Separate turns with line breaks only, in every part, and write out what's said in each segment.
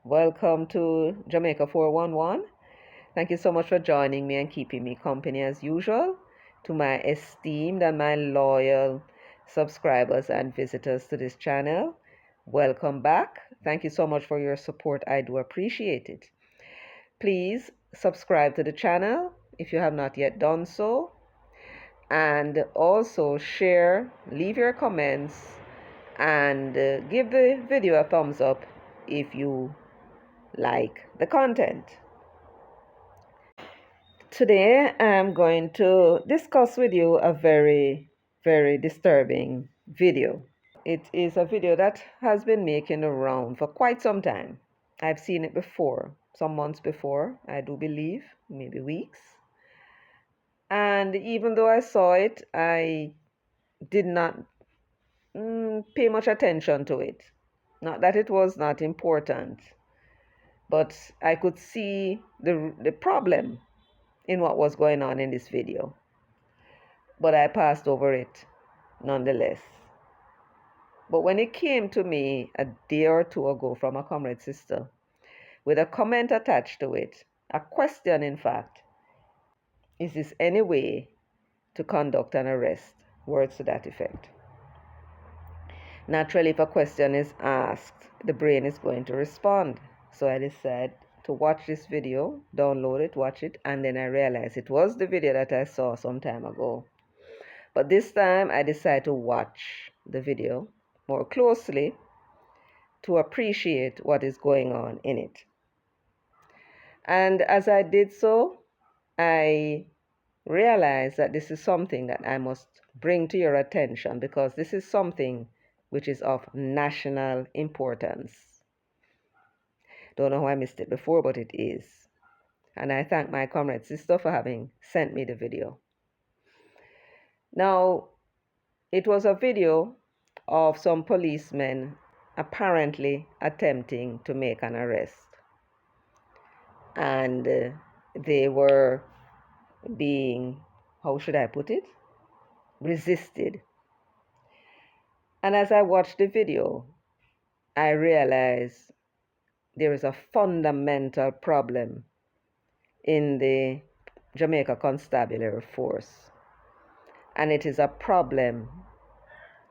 Welcome to Jamaica 411. Thank you so much for joining me and keeping me company as usual. To my esteemed and my loyal subscribers and visitors to this channel, welcome back. Thank you so much for your support. I do appreciate it. Please subscribe to the channel if you have not yet done so. And also share, leave your comments, and give the video a thumbs up if you like the content. Today I'm going to discuss with you a very, very disturbing video. It is a video that has been making the round for quite some time. I've seen it before, some months before, I do believe, maybe weeks. And even though I saw it, I did not pay much attention to it. Not that it was not important, but I could see the problem in what was going on in this video. But I passed over it nonetheless. But when it came to me a day or two ago from a comrade sister with a comment attached to it, a question in fact, is this any way to conduct an arrest? Words to that effect. Naturally, if a question is asked, the brain is going to respond. So I decided to watch this video, download it, watch it, and then I realized it was the video that I saw some time ago. But this time I decided to watch the video more closely to appreciate what is going on in it. And as I did so, I realized that this is something that I must bring to your attention because this is something which is of national importance. Don't know how I missed it before, but it is. And I thank my comrade sister for having sent me the video. Now, it was a video of some policemen apparently attempting to make an arrest. And they were being, how should I put it, resisted. And as I watched the video, I realized there is a fundamental problem in the Jamaica Constabulary force. And it is a problem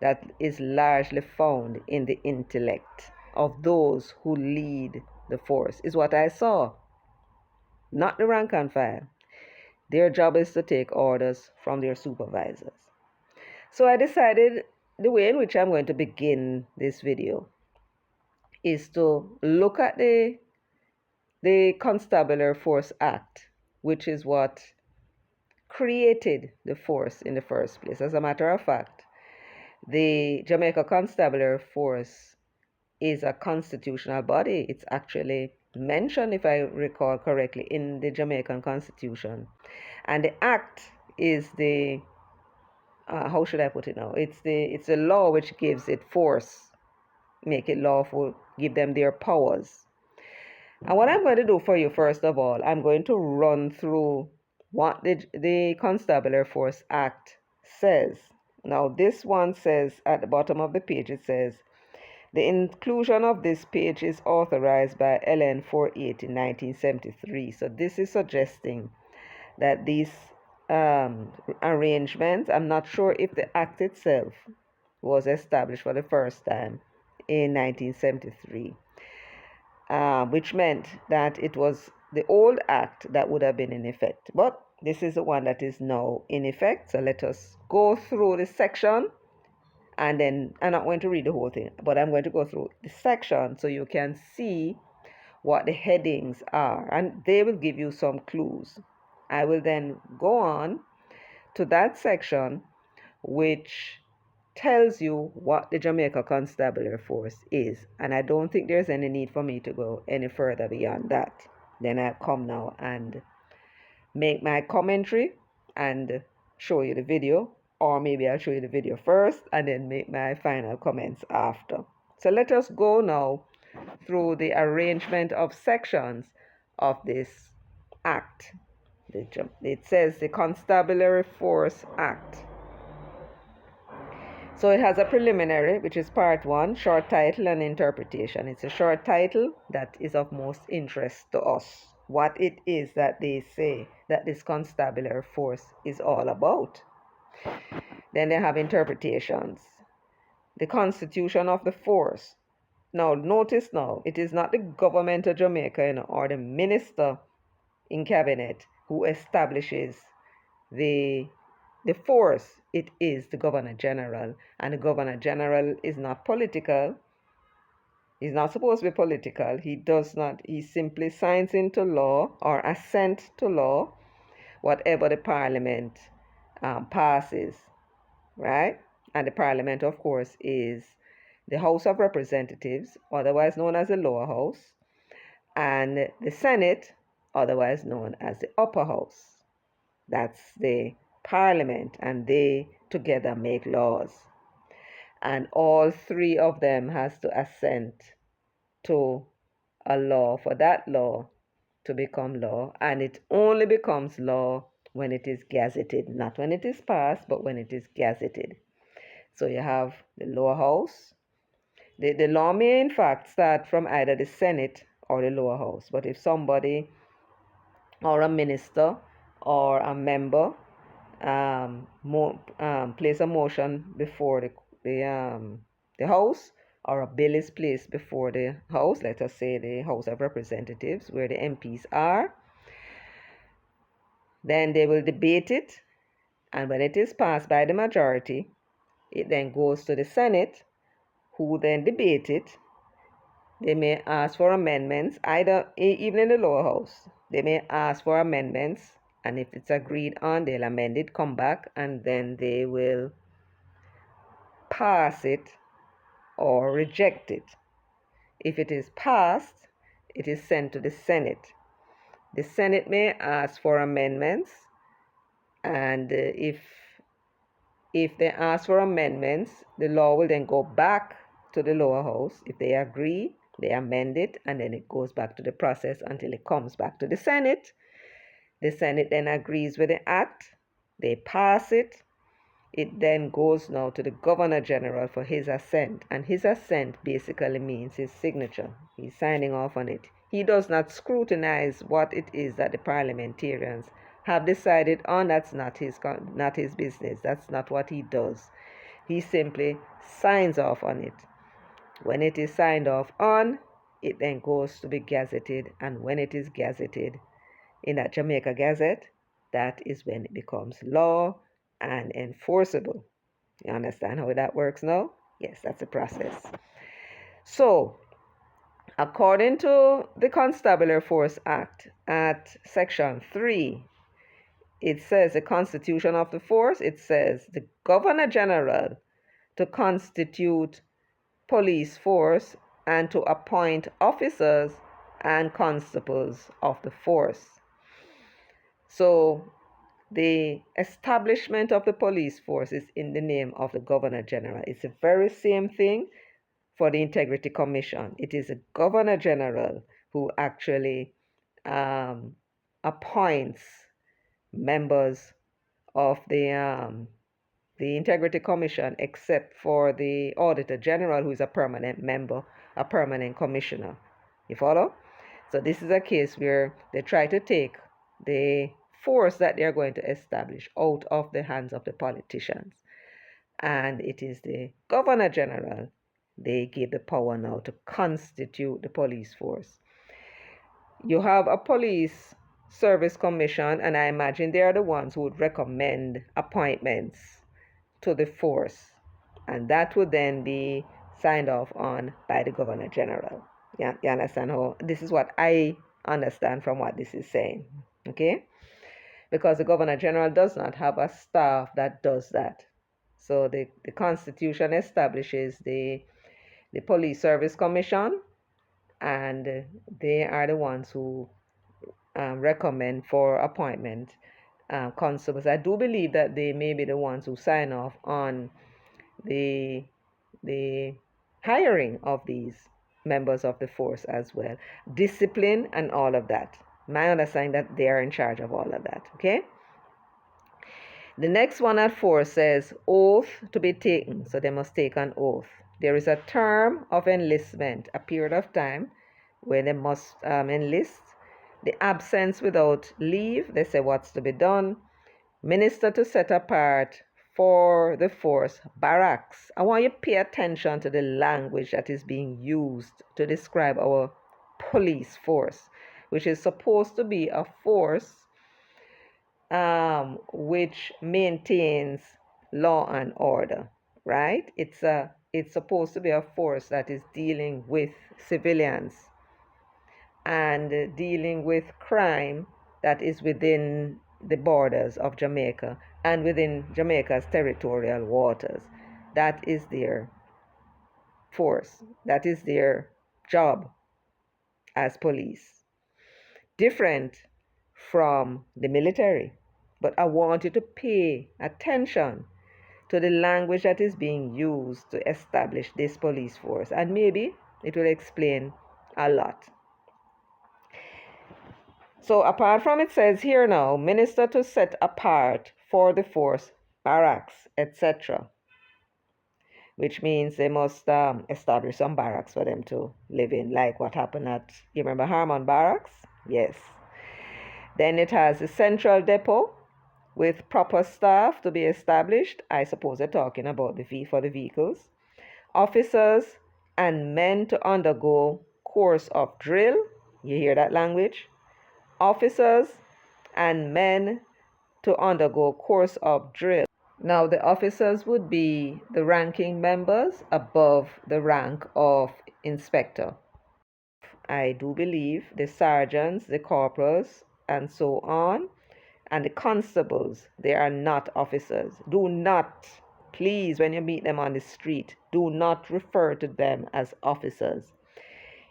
that is largely found in the intellect of those who lead the force, is what I saw. Not the rank and file. Their job is to take orders from their supervisors. So I decided the way in which I'm going to begin this video is to look at the Constabulary Force Act, which is what created the force in the first place. As a matter of fact, the Jamaica Constabulary Force is a constitutional body. It's actually mentioned, if I recall correctly, in the Jamaican Constitution. And the act is the, how should I put it now? It's the law which gives it force, make it lawful, give them their powers. And what I'm going to do for you, first of all, I'm going to run through what the Constabulary Force Act says. Now, this one says at the bottom of the page, it says, the inclusion of this page is authorized by LN 480 in 1973. So this is suggesting that these arrangements, I'm not sure if the act itself was established for the first time in 1973, which meant that it was the old act that would have been in effect. But this is the one that is now in effect. So let us go through the section. And then I'm not going to read the whole thing, but I'm going to go through the section so you can see what the headings are, and they will give you some clues. I will then go on to that section which tells you what the Jamaica Constabulary Force is, and I don't think there's any need for me to go any further beyond that. Then I'll come now and make my commentary and show you the video. Or maybe I'll show you the video first and then make my final comments after. So let us go now through the arrangement of sections of this act. It says the Constabulary Force Act. So it has a preliminary, which is part one, short title and interpretation. It's a short title that is of most interest to us. What it is that they say that this constabulary force is all about. Then they have interpretations. The constitution of the force. Now, notice now, it is not the government of Jamaica or the minister in cabinet who establishes the force. It is the governor general, and the governor general is not political. He's not supposed to be political. He does not. He simply signs into law or assent to law whatever the parliament passes, right? And the parliament, of course, is the House of Representatives, otherwise known as the lower house, and the Senate, otherwise known as the upper house. That's the parliament, and they together make laws. And all three of them has to assent to a law for that law to become law, and it only becomes law when it is gazetted, not when it is passed, but when it is gazetted. So you have the lower house. The law may in fact start from either the Senate or the lower house, but if somebody or a minister or a member place a motion before the house, or a bill is placed before the house, let us say the House of Representatives, where the MPs are, then they will debate it, and when it is passed by the majority, it then goes to the Senate, who then debate it. They may ask for amendments, even in the lower house. They may ask for amendments, and if it's agreed on, they'll amend it, come back, and then they will pass it or reject it. If it is passed, it is sent to the Senate. The Senate may ask for amendments, and if they ask for amendments, the law will then go back to the lower house. If they agree, they amend it, and then it goes back to the process until it comes back to the Senate. The Senate then agrees with the act. They pass it. It then goes now to the Governor General for his assent. And his assent basically means his signature. He's signing off on it. He does not scrutinize what it is that the parliamentarians have decided on. That's not his business. That's not what he does. He simply signs off on it. When it is signed off on, it then goes to be gazetted. And when it is gazetted in that Jamaica Gazette, that is when it becomes law and enforceable. You understand how that works now? Yes, that's a process. So, according to the Constabulary Force Act, at Section 3, it says the constitution of the force, it says the Governor General to constitute police force and to appoint officers and constables of the force. So the establishment of the police force is in the name of the Governor General. It's the very same thing for the Integrity Commission. It is the Governor General who actually appoints members of the Integrity Commission, except for the Auditor General, who is a permanent member, a permanent commissioner. You follow? So this is a case where they try to take the force that they're going to establish out of the hands of the politicians. And it is the Governor General they give the power now to constitute the police force. You have a police service commission, and I imagine they are the ones who would recommend appointments to the force, and that would then be signed off on by the Governor General. Yeah, you understand how this is what I understand from what this is saying. Okay? Because the Governor General does not have a staff that does that. So the Constitution establishes the Police Service Commission, and they are the ones who recommend for appointment constables. I do believe that they may be the ones who sign off on the hiring of these members of the force as well. Discipline and all of that. My understanding that they are in charge of all of that. Okay? The next one at 4 says oath to be taken. So they must take an oath. There is a term of enlistment, a period of time where they must enlist. The absence without leave, they say what's to be done. Minister to set apart for the force, barracks. I want you to pay attention to the language that is being used to describe our police force, which is supposed to be a force which maintains law and order, right? It's supposed to be a force that is dealing with civilians and dealing with crime that is within the borders of Jamaica and within Jamaica's territorial waters. That is their force. That is their job as police. Different from the military. But I want you to pay attention to the language that is being used to establish this police force, and maybe it will explain a lot. So apart from it says here now, minister to set apart for the force, barracks, etc., which means they must establish some barracks for them to live in, like what happened at, you remember Harmon Barracks? Yes. Then it has a central depot with proper staff to be established. I suppose they're talking about for the vehicles. Officers and men to undergo course of drill. You hear that language? Officers and men to undergo course of drill. Now, the officers would be the ranking members above the rank of inspector. I do believe the sergeants, the corporals, and so on, and the constables, they are not officers. Do not, please, when you meet them on the street, do not refer to them as officers.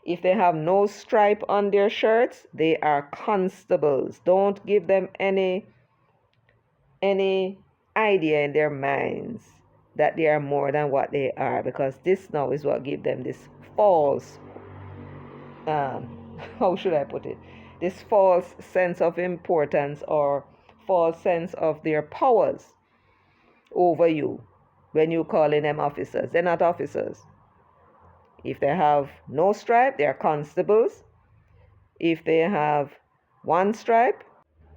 If they have no stripe on their shirts, they are constables. Don't give them any idea in their minds that they are more than what they are, because this now is what gives them this false how should I put it, this false sense of importance or false sense of their powers over you when you calling them officers. They're not officers. If they have no stripe, they are constables. If they have one stripe,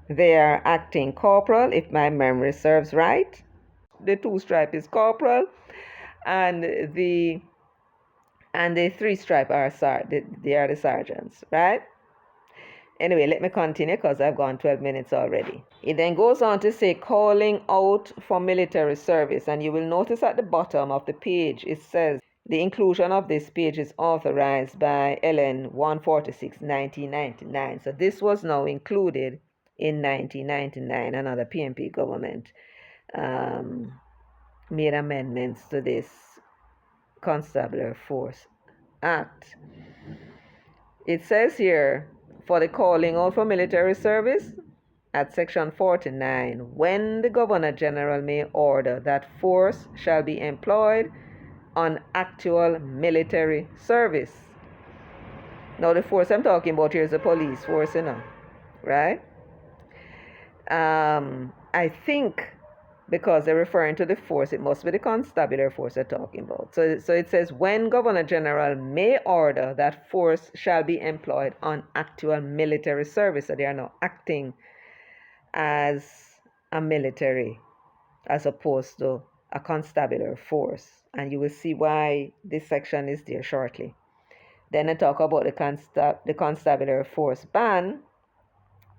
they are acting corporal, if my memory serves right. The two stripe is corporal, and the three stripe are they are the sergeants, right? Anyway, let me continue because I've gone 12 minutes already. It then goes on to say calling out for military service, and you will notice at the bottom of the page it says the inclusion of this page is authorized by LN 146 1999. So this was now included in 1999. Another PNP government made amendments to this Constabulary Force Act. It says here, for the calling out for military service, at section 49, when the Governor General may order that force shall be employed on actual military service. Now the force I'm talking about here is the police force, you know, right? I think because they're referring to the force, it must be the constabulary force they're talking about. So it says, when Governor General may order that force shall be employed on actual military service. So they are now acting as a military as opposed to a constabulary force. And you will see why this section is there shortly. Then they talk about the constabulary force ban.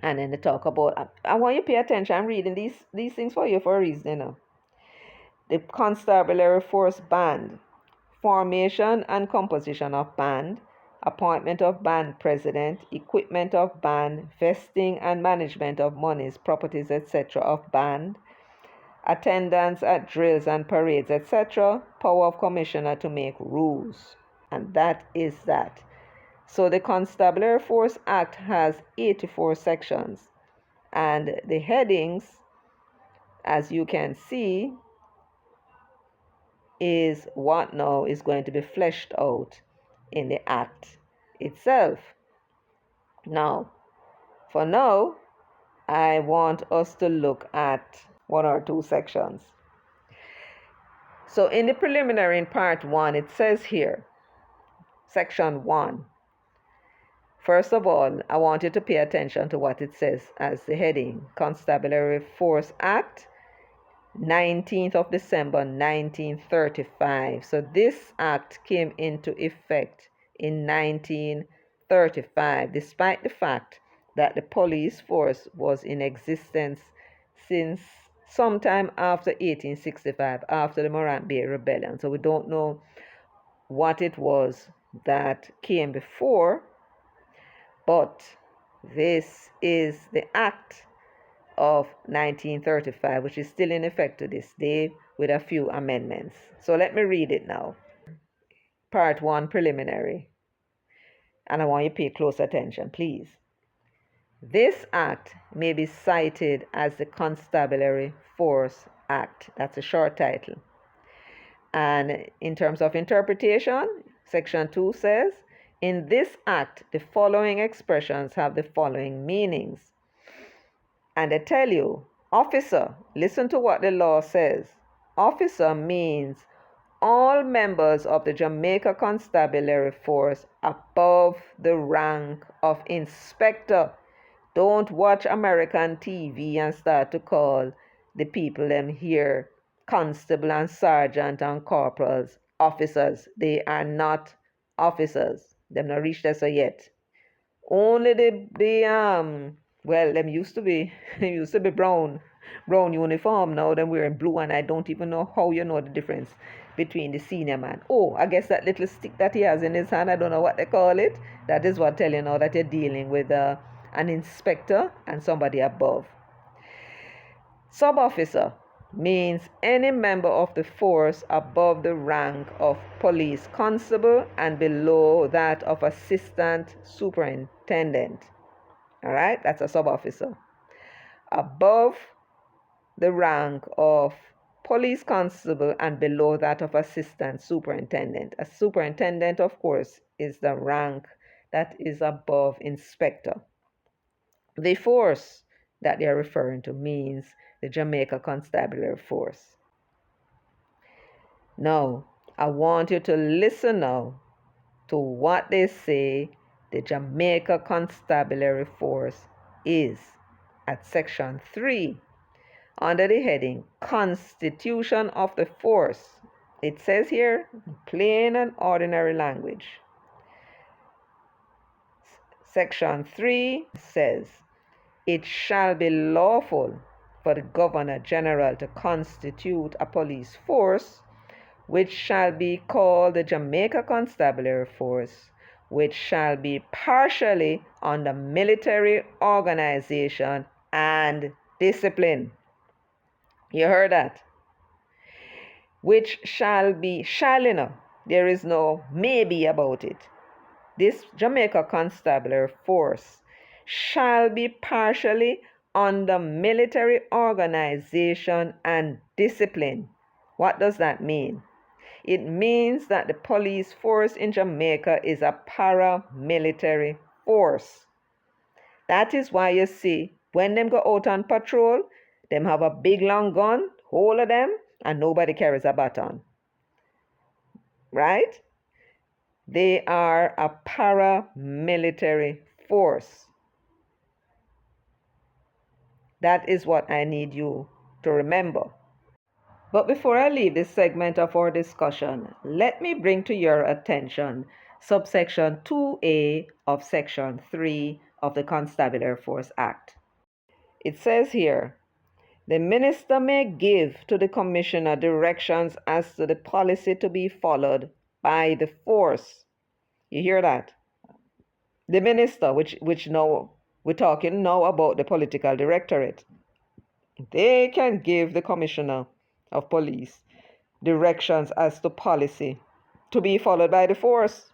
And then they talk about, I want you to pay attention. I'm reading these things for you for a reason, you know. The Constabulary Force Band, formation and composition of band, appointment of band president, equipment of band, vesting and management of monies, properties, etc. of band, attendance at drills and parades, etc. Power of commissioner to make rules. And that is that. So the Constabulary Force Act has 84 sections, and the headings, as you can see, is what now is going to be fleshed out in the Act itself. Now, for now, I want us to look at one or two sections. So in the preliminary in part 1, it says here, section 1. First of all, I want you to pay attention to what it says as the heading. Constabulary Force Act, 19th of December 1935. So this act came into effect in 1935, despite the fact that the police force was in existence since sometime after 1865, after the Morant Bay Rebellion. So we don't know what it was that came before, but this is the act of 1935, which is still in effect to this day with a few amendments. So let me read it now. Part 1, preliminary. And I want you to pay close attention, please. This act may be cited as the Constabulary Force Act. That's a short title. And in terms of interpretation, section 2 says, in this act, the following expressions have the following meanings. And I tell you, officer, listen to what the law says. Officer means all members of the Jamaica Constabulary Force above the rank of inspector. Don't watch American TV and start to call the people them here constable and sergeant and corporals officers. They are not officers. Them not reached us yet. Only them used to be brown uniform. Now them wearing blue, and I don't even know how you know the difference between the senior man. Oh, I guess that little stick that he has in his hand, I don't know what they call it. That is what telling you now that you're dealing with an inspector and somebody above. Sub-officer means any member of the force above the rank of police constable and below that of assistant superintendent. All right, that's a sub-officer. Above the rank of police constable and below that of assistant superintendent. A superintendent, of course, is the rank that is above inspector. The force that they are referring to means the Jamaica Constabulary Force. Now, I want you to listen now to what they say the Jamaica Constabulary Force is at section 3 under the heading Constitution of the Force. It says here, plain and ordinary language. Section 3 says, it shall be lawful for the Governor General to constitute a police force, which shall be called the Jamaica Constabulary Force, which shall be partially under military organization and discipline. You heard that? Which shall be, there is no maybe about it. This Jamaica Constabulary Force shall be partially under military organization and discipline. What does that mean? It means that the police force in Jamaica is a paramilitary force. That is why you see, when them go out on patrol, them have a big long gun, whole of them, and nobody carries a baton. Right? They are a paramilitary force. That is what I need you to remember. But before I leave this segment of our discussion, let me bring to your attention subsection 2A of section 3 of the Constabulary Force Act. It says here, the minister may give to the commissioner directions as to the policy to be followed by the force. You hear that? The minister, which now we're talking now about the political directorate, they can give the commissioner of police directions as to policy to be followed by the force.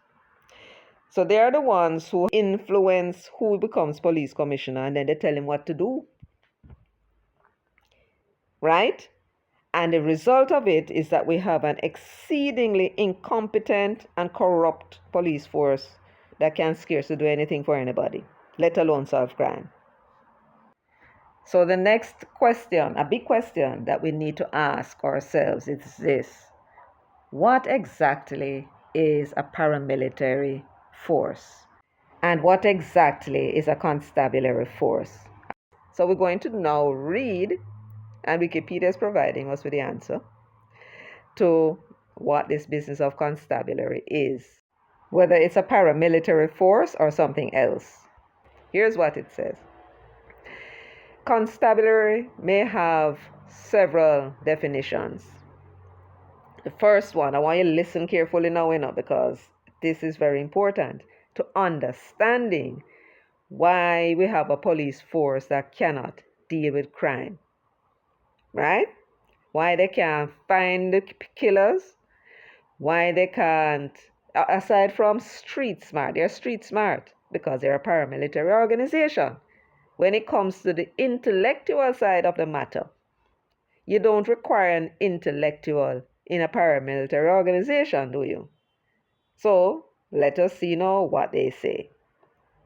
So they are the ones who influence who becomes police commissioner, and then they tell him what to do. Right? And the result of it is that we have an exceedingly incompetent and corrupt police force that can scarcely do anything for anybody, let alone solve crime. So the next question, a big question that we need to ask ourselves is this. What exactly is a paramilitary force? And what exactly is a constabulary force? So we're going to now read, and Wikipedia is providing us with the answer to what this business of constabulary is, whether it's a paramilitary force or something else. Here's what it says. Constabulary may have several definitions. The first one, I want you to listen carefully now, because this is very important to understanding why we have a police force that cannot deal with crime, right? Why they can't find the killers, why they can't, aside from street smart, they're street smart because they're a paramilitary organization. When it comes to the intellectual side of the matter, you don't require an intellectual in a paramilitary organization, do you? So let us see now what they say.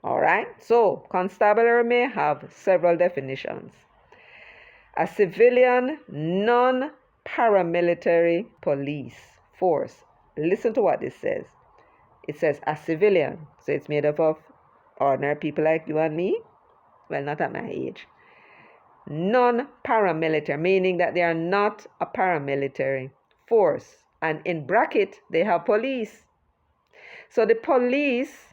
All right, so constabulary may have several definitions. A civilian, non-paramilitary police force. Listen to what this says. It says a civilian, so it's made up of ordinary people like you and me. Well, not at my age. Non-paramilitary, meaning that they are not a paramilitary force. And in bracket, they have police. So the police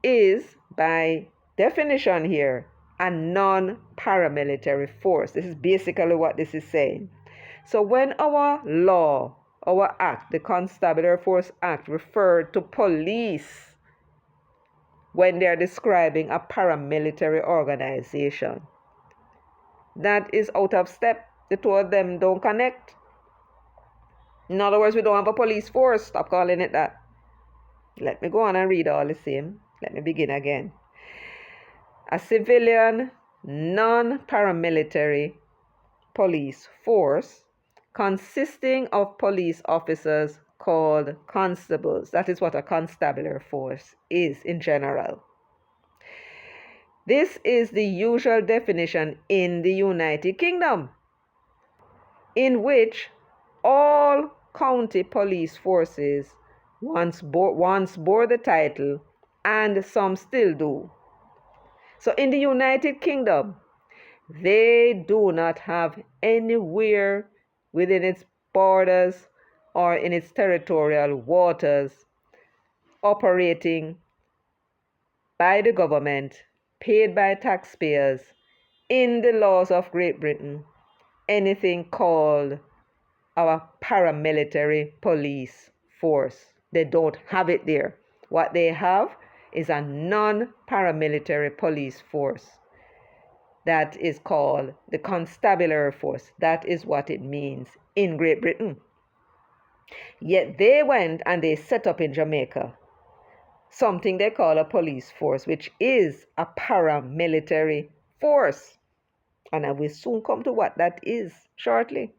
is, by definition here, a non-paramilitary force. This is basically what this is saying. So when our law, our act, the Constabulary Force Act, referred to police when they're describing a paramilitary organization, that is out of step. The two of them don't connect. In other words, we don't have a police force. Stop calling it that. Let me go on and read all the same. Let me begin again. A civilian, non-paramilitary police force consisting of police officers called constables. That is what a constabulary force is in general. This is the usual definition in the United Kingdom, in which all county police forces once bore the title, and some still do. So in the United Kingdom, they do not have anywhere within its borders or in its territorial waters operating by the government, paid by taxpayers, in the laws of Great Britain, anything called our paramilitary police force. They don't have it there. What they have is a non-paramilitary police force that is called the Constabulary Force. That is what it means in Great Britain. Yet they went and they set up in Jamaica something they call a police force, which is a paramilitary force. And I will soon come to what that is shortly.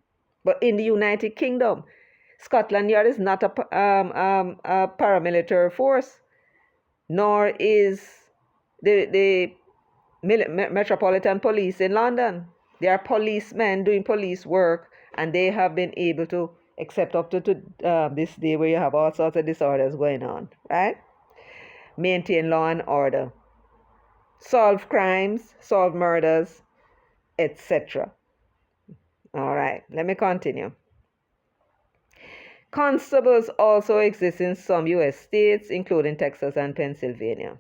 But in the United Kingdom, Scotland Yard is not a paramilitary force, nor is the Metropolitan Police in London. They are policemen doing police work, and they have been able to, except up to this day where you have all sorts of disorders going on, right? Maintain law and order, solve crimes, solve murders, etc. All right, let me continue. Constables also exist in some U.S. states, including Texas and Pennsylvania.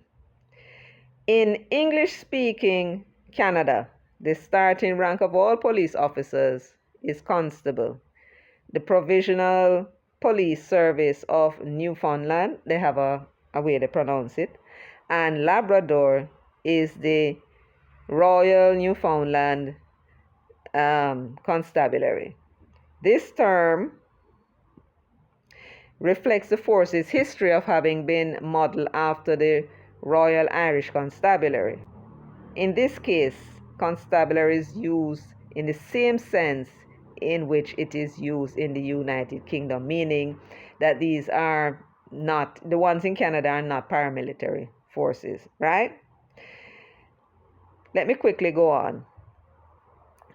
In English-speaking Canada, the starting rank of all police officers is constable. The Provincial Police Service of Newfoundland, they have a way they pronounce it, and Labrador is the Royal Newfoundland Constabulary. This term reflects the force's history of having been modeled after the Royal Irish Constabulary. In this case, constabulary is used in the same sense in which it is used in the United Kingdom, meaning that these are not, the ones in Canada are not paramilitary forces, right? Let me quickly go on.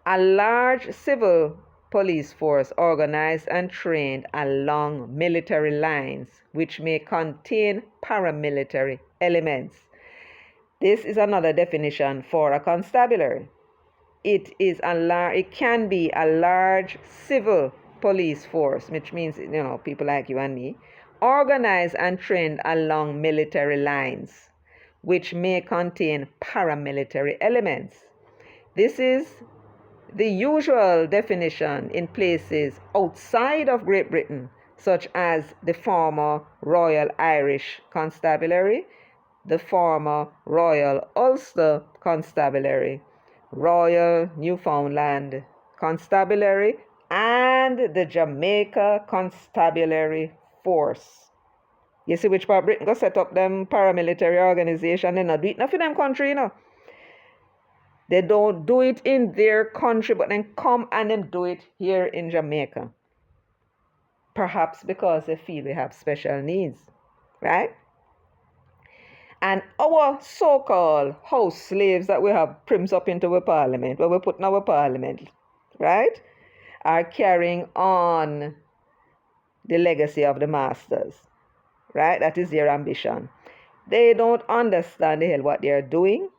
A large civil police force organized and trained along military lines, which may contain paramilitary elements. This is another definition for a constabulary. It can be a large civil police force, which means, people like you and me, organized and trained along military lines, which may contain paramilitary elements. This is the usual definition in places outside of Great Britain, such as the former Royal Irish Constabulary, the former Royal Ulster Constabulary, Royal Newfoundland Constabulary, and the Jamaica Constabulary Force. You see which part of Britain go set up them paramilitary organization? They not do it enough in them country, They don't do it in their country, but then come and them do it here in Jamaica. Perhaps because they feel we have special needs, right? And our so-called house slaves that we have prims up into our parliament, where we put in our parliament, right, are carrying on the legacy of the masters, right? That is their ambition. They don't understand the hell what they are doing,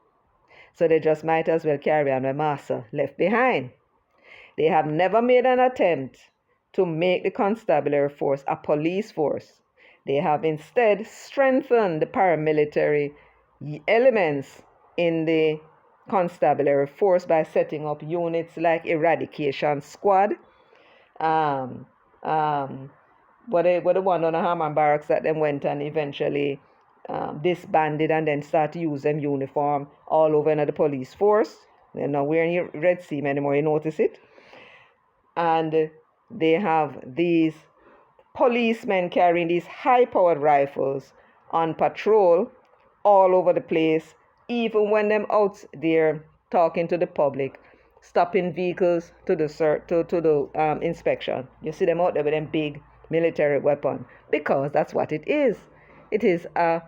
so they just might as well carry on with master left behind. They have never made an attempt to make the constabulary force a police force. They have instead strengthened the paramilitary elements in the constabulary force by setting up units like eradication squad, but the one on the Harman barracks that then went and eventually disbanded and then start to use them uniform all over in the police force. They're not wearing red seam anymore, you notice it? And they have these policemen carrying these high-powered rifles on patrol all over the place, even when them out there talking to the public, stopping vehicles to the inspection. You see them out there with them big military weapon, because that's what it is. It is a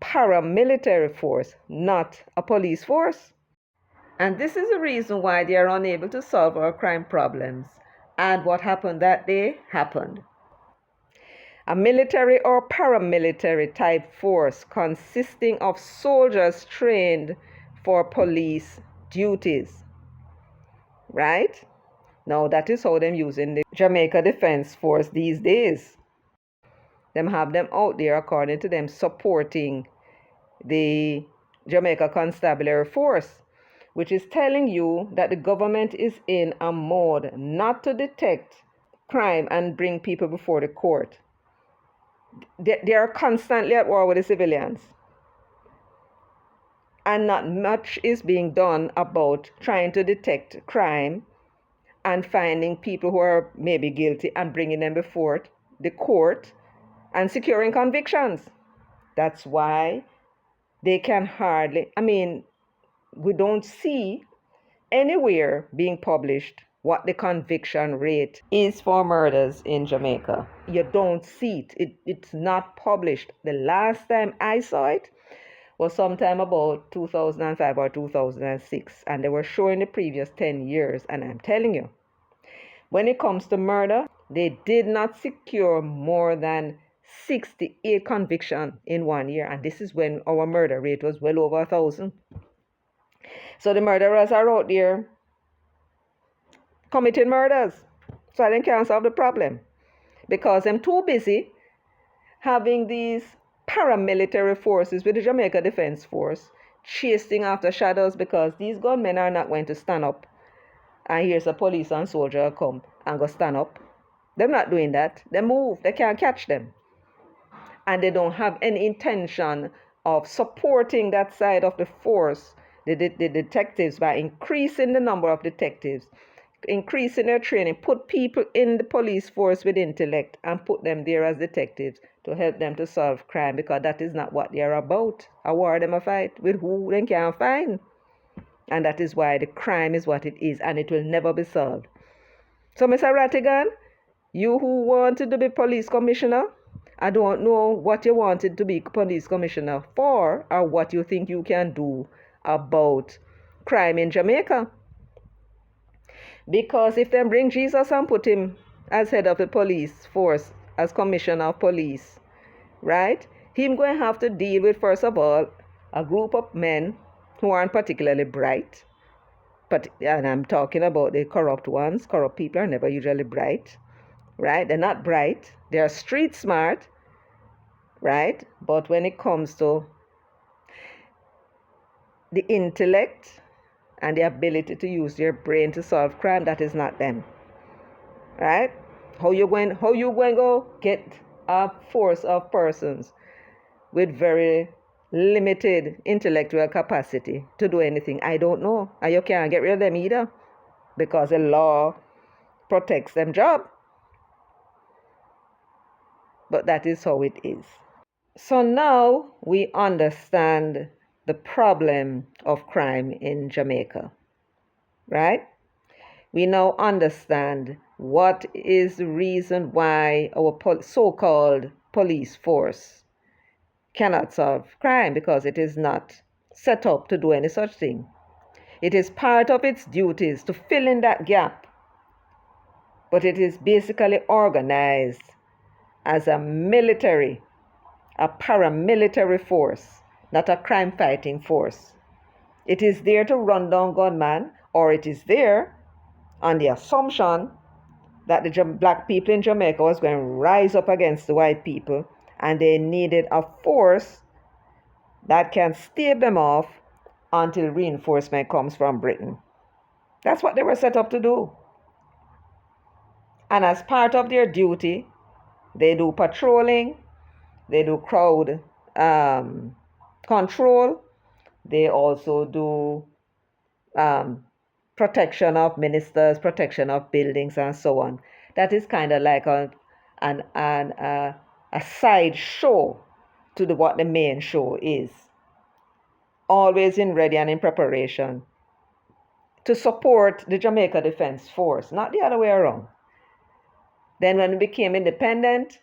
paramilitary force, not a police force. And this is the reason why they are unable to solve our crime problems. And what happened that day happened. A military or paramilitary type force consisting of soldiers trained for police duties. Right? Now that is how them using the Jamaica Defense Force these days. Them have them out there, according to them, supporting the Jamaica Constabulary Force, which is telling you that the government is in a mode not to detect crime and bring people before the court. They are constantly at war with the civilians. And not much is being done about trying to detect crime and finding people who are maybe guilty and bringing them before the court and securing convictions. That's why they can hardly, we don't see anywhere being published what the conviction rate is for murders in Jamaica. You don't see it. It's not published. The last time I saw it was sometime about 2005 or 2006, and they were showing the previous 10 years, and I'm telling you, when it comes to murder, they did not secure more than 68 convictions in 1 year, and this is when our murder rate was well over 1,000. So the murderers are out there committing murders, so they can't solve the problem because I'm too busy having these paramilitary forces with the Jamaica Defense Force chasing after shadows, because these gunmen are not going to stand up and here's a police and soldier come and go stand up. They're not doing that. They move. They can't catch them. And they don't have any intention of supporting that side of the force, the detectives, by increasing the number of detectives, increasing their training, put people in the police force with intellect and put them there as detectives to help them to solve crime, because that is not what they are about. A war them a fight with who they can't find. And that is why the crime is what it is, and it will never be solved. So, Mr. Rattigan, you who wanted to be police commissioner, I don't know what you wanted to be police commissioner for, or what you think you can do about crime in Jamaica. Because if they bring Jesus and put him as head of the police force, as commissioner of police, right? Him going to have to deal with, first of all, a group of men who aren't particularly bright. And I'm talking about the corrupt ones. Corrupt people are never usually bright, right? They're not bright. They're street smart, right? But when it comes to the intellect and the ability to use their brain to solve crime, that is not them, right? How you going to go get a force of persons with very limited intellectual capacity to do anything? I don't know. And you can't get rid of them either, because the law protects them job. But that is how it is. So now we understand the problem of crime in Jamaica, right? We now understand what is the reason why our so-called police force cannot solve crime, because it is not set up to do any such thing. It is part of its duties to fill in that gap, but it is basically organized as a military, a paramilitary force, not a crime-fighting force. It is there to run down gunmen, or it is there on the assumption that the black people in Jamaica was going to rise up against the white people, and they needed a force that can stave them off until reinforcement comes from Britain. That's what they were set up to do. And as part of their duty, they do patrolling, they do crowd control, they also do protection of ministers, protection of buildings, and so on. That is kind of like a side show to what the main show is. Always in ready and in preparation to support the Jamaica Defense Force, not the other way around. Then when we became independent,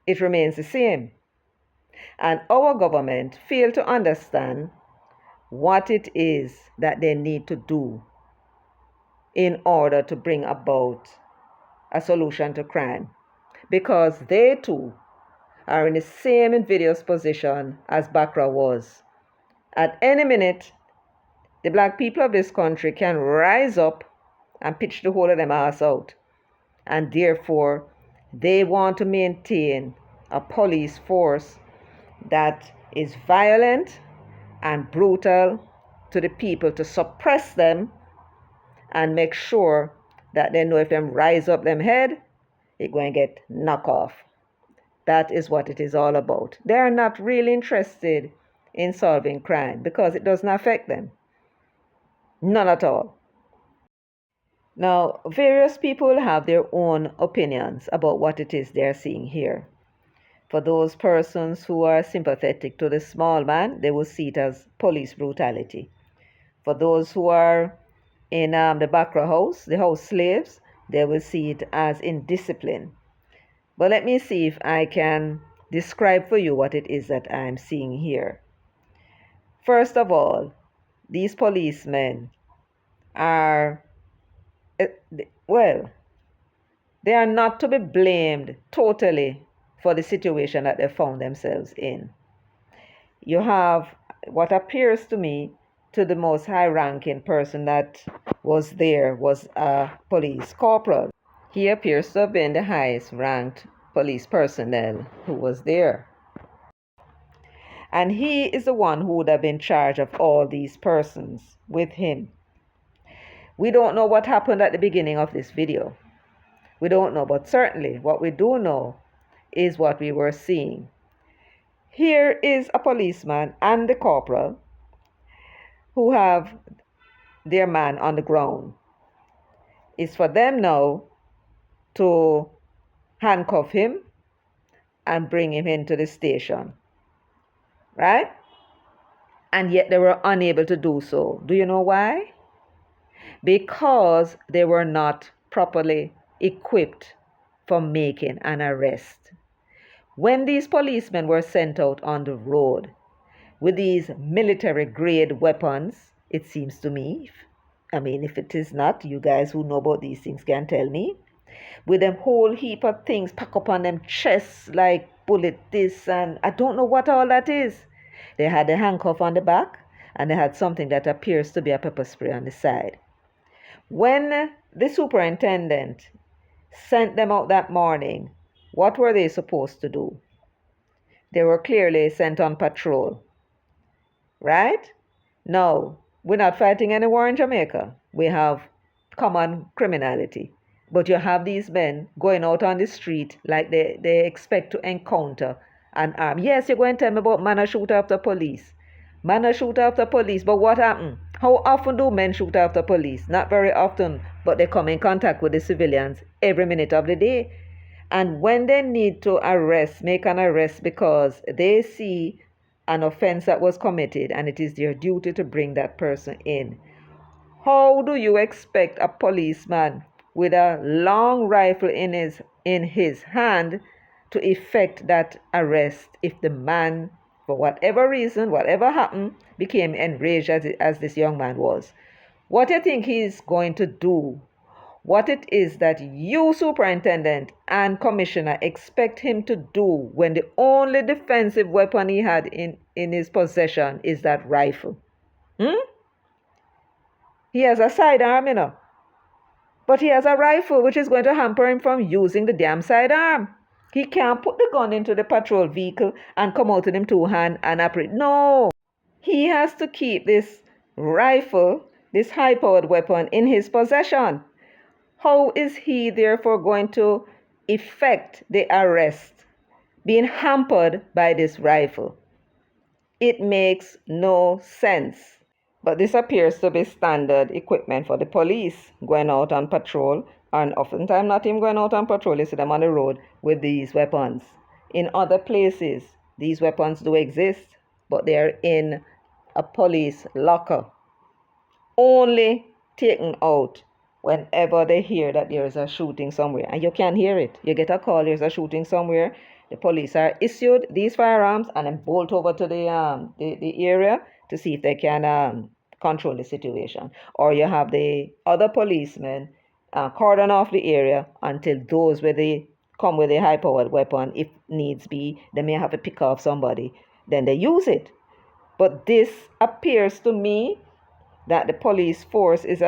it remains the same. And our government failed to understand what it is that they need to do in order to bring about a solution to crime, because they too are in the same invidious position as Bakra was. At any minute, the black people of this country can rise up and pitch the whole of them ass out. And therefore, they want to maintain a police force that is violent and brutal to the people, to suppress them and make sure that they know if them rise up them head, it's going to get knocked off. That is what it is all about. They are not really interested in solving crime because it doesn't affect them. None at all. Now, various people have their own opinions about what it is they're seeing here. For those persons who are sympathetic to the small man, they will see it as police brutality. For those who are in the Bakra house, the house slaves, they will see it as indiscipline. But let me see if I can describe for you what it is that I'm seeing here. First of all, these policemen are, well, they are not to be blamed totally for the situation that they found themselves in. You have what appears to me to the most high-ranking person that was there was a police corporal. He appears to have been the highest-ranked police personnel who was there. And he is the one who would have been in charge of all these persons with him. We don't know what happened at the beginning of this video. We don't know, but certainly what we do know is what we were seeing. Here is a policeman and the corporal who have their man on the ground. It's for them now to handcuff him and bring him into the station, right? And yet they were unable to do so. Do you know why? Because they were not properly equipped for making an arrest. When these policemen were sent out on the road with these military-grade weapons, it seems to me, I mean, if it is not, you guys who know about these things can tell me. With them whole heap of things pack up on them chests like bullet this and I don't know what all that is. They had a handcuff on the back and they had something that appears to be a pepper spray on the side. When the superintendent sent them out that morning, what were they supposed to do? They were clearly sent on patrol, right? No, we're not fighting any war in Jamaica. We have common criminality. But you have these men going out on the street like they expect to encounter an arm. Yes, you're going to tell me about man a shoot after police. Man a shoot after police, but what happened? How often do men shoot after police? Not very often, but they come in contact with the civilians every minute of the day. And when they need to make an arrest because they see an offense that was committed and it is their duty to bring that person in, how do you expect a policeman with a long rifle in his hand to effect that arrest if the man, for whatever reason, whatever happened, became enraged as this young man was? What do you think he's going to do? What it is that you, superintendent and commissioner, expect him to do when the only defensive weapon he had in his possession is that rifle? He has a sidearm, but he has a rifle, which is going to hamper him from using the damn sidearm. He can't put the gun into the patrol vehicle and come out with him two hands and operate. No, he has to keep this rifle, this high-powered weapon, in his possession. How is he therefore going to effect the arrest being hampered by this rifle? It makes no sense. But this appears to be standard equipment for the police going out on patrol, and oftentimes not even going out on patrol, you see them on the road with these weapons. In other places, these weapons do exist, but they are in a police locker, only taken out whenever they hear that there is a shooting somewhere. And you can hear it. You get a call, there's a shooting somewhere. The police are issued these firearms and then bolt over to the area to see if they can control the situation. Or you have the other policemen cordon off the area until those come with a high-powered weapon, if needs be, they may have to pick off somebody. Then they use it. But this appears to me that the police force is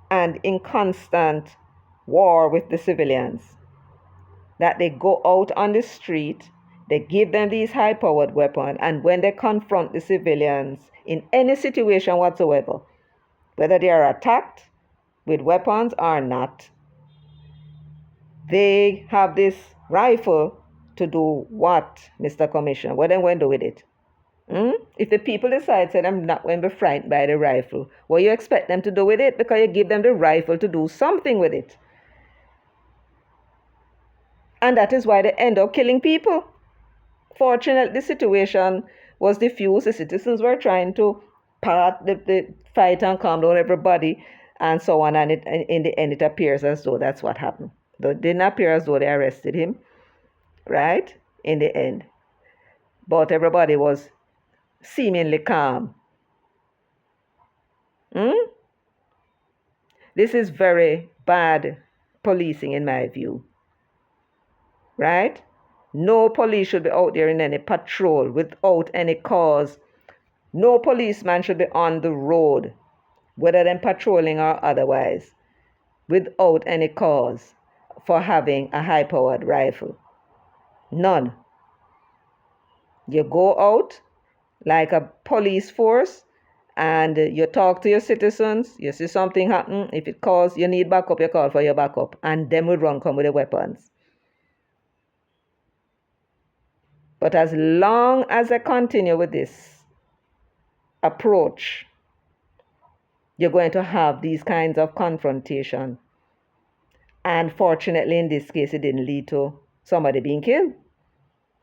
in constant war with the civilians. That they go out on the street, they give them these high-powered weapons, and when they confront the civilians in any situation whatsoever, whether they are attacked with weapons or not, they have this rifle to do what, Mr. Commissioner? What are they going to do with it? If the people decide that I'm not going to be frightened by the rifle, what do you expect them to do with it? Because you give them the rifle to do something with it. And that is why they end up killing people. Fortunately, the situation was diffused. The citizens were trying to part the fight and calm down everybody and so on. And in the end, it appears as though that's what happened. Though it didn't appear as though they arrested him, right? In the end. But everybody was seemingly calm. This is very bad policing in my view. Right? No police should be out there in any patrol without any cause. No policeman should be on the road, whether they're patrolling or otherwise, without any cause for having a high-powered rifle. None. You go out like a police force and you talk to your citizens, you see something happen, if it calls, you need backup, you call for your backup, and them will come with the weapons. But as long as I continue with this approach, you're going to have these kinds of confrontation. And fortunately, in this case, it didn't lead to somebody being killed.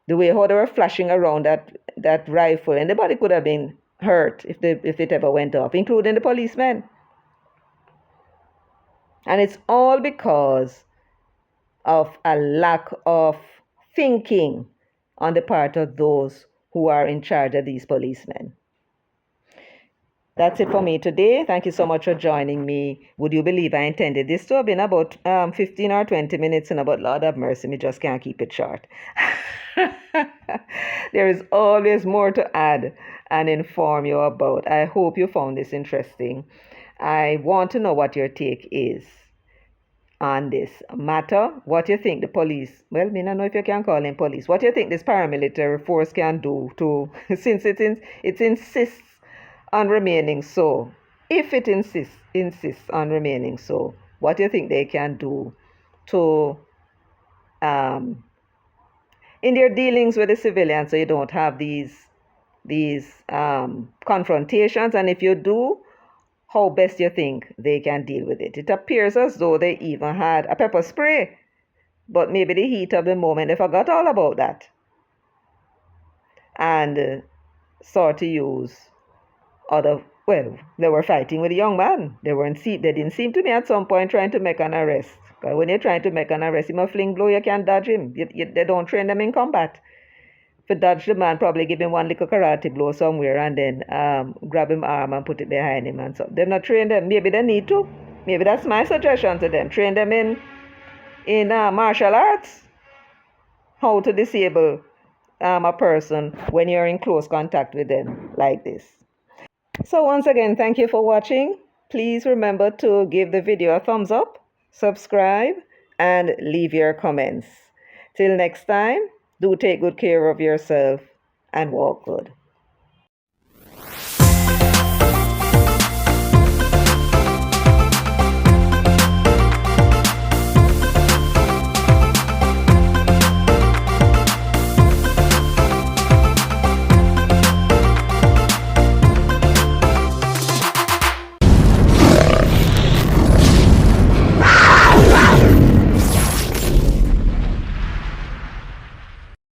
The way how they were flashing around that rifle, anybody could have been hurt if it ever went off, including the policemen. And it's all because of a lack of thinking on the part of those who are in charge of these policemen. That's it for me today. Thank you so much for joining me. Would you believe I intended this to have been about 15 or 20 minutes, and about Lord have mercy, me just can't keep it short. There is always more to add and inform you about. I hope you found this interesting. I want to know what your take is on this matter. What you think the police, well, me not know if you can call them police, what you think this paramilitary force can do to, since it insists on remaining so, if it insists on remaining so, what do you think they can do to in their dealings with the civilians, so you don't have these confrontations? And if you do, how best you think they can deal with it? It appears as though they even had a pepper spray, but maybe the heat of the moment, they forgot all about that and sought to use other, well, they were fighting with a young man. They didn't seem to me at some point trying to make an arrest. Because when you're trying to make an arrest, him a fling blow, you can't dodge him. They don't train them in combat. To dodge the man, probably give him one little karate blow somewhere and then grab him arm and put it behind him and so. They've not trained them. Maybe they need to. Maybe that's my suggestion to them. Train them in martial arts. How to disable a person when you're in close contact with them like this. So once again, thank you for watching. Please remember to give the video a thumbs up, subscribe, and leave your comments. Till next time, do take good care of yourself and walk good.